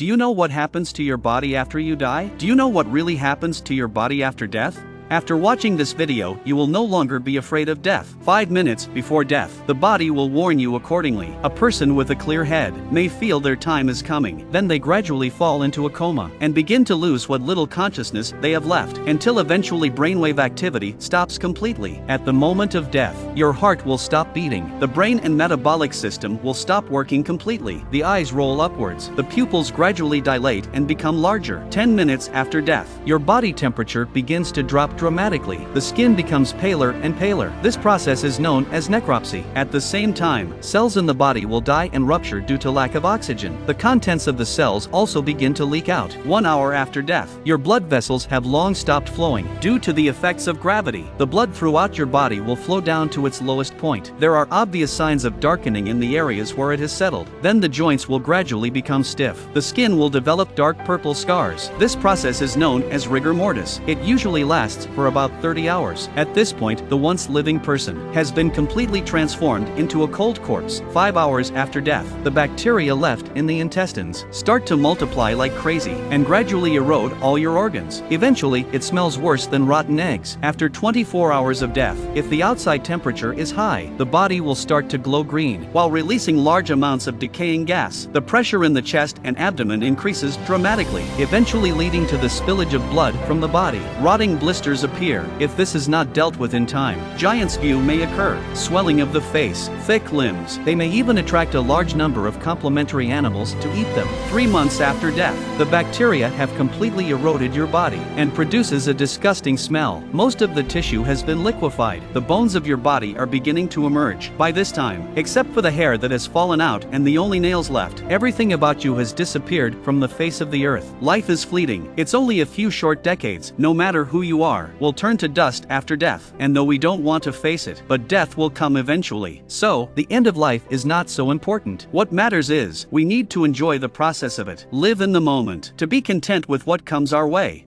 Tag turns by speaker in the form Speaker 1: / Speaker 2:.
Speaker 1: Do you know what happens to your body after you die? Do you know what really happens to your body after death? After watching this video, you will no longer be afraid of death. 5 minutes before death, the body will warn you accordingly. A person with a clear head may feel their time is coming. Then they gradually fall into a coma and begin to lose what little consciousness they have left, until eventually brainwave activity stops completely. At the moment of death, your heart will stop beating. The brain and metabolic system will stop working completely. The eyes roll upwards. The pupils gradually dilate and become larger. 10 minutes after death, your body temperature begins to drop dramatically. The skin becomes paler and paler. This process is known as necropsy. At the same time, cells in the body will die and rupture due to lack of oxygen. The contents of the cells also begin to leak out. 1 hour after death, your blood vessels have long stopped flowing due to the effects of gravity. The blood throughout your body will flow down to its lowest point. There are obvious signs of darkening in the areas where it has settled. Then the joints will gradually become stiff. The skin will develop dark purple scars. This process is known as rigor mortis. It usually lasts for about 30 hours. At this point, the once living person has been completely transformed into a cold corpse. 5 hours after death, the bacteria left in the intestines start to multiply like crazy and gradually erode all your organs. Eventually, it smells worse than rotten eggs. After 24 hours of death, if the outside temperature is high, the body will start to glow green while releasing large amounts of decaying gas. The pressure in the chest and abdomen increases dramatically, eventually leading to the spillage of blood from the body. Rotting blisters appear. If this is not dealt with in time, giant's view may occur. Swelling of the face, thick limbs. They may even attract a large number of complementary animals to eat them. 3 months after death, the bacteria have completely eroded your body and produces a disgusting smell. Most of the tissue has been liquefied. The bones of your body are beginning to emerge. By this time, except for the hair that has fallen out and the only nails left, everything about you has disappeared from the face of the earth. Life is fleeting. It's only a few short decades. No matter who you are, will turn to dust after death. And though we don't want to face it, but death will come eventually. So, the end of life is not so important. What matters is, we need to enjoy the process of it. Live in the moment, to be content with what comes our way.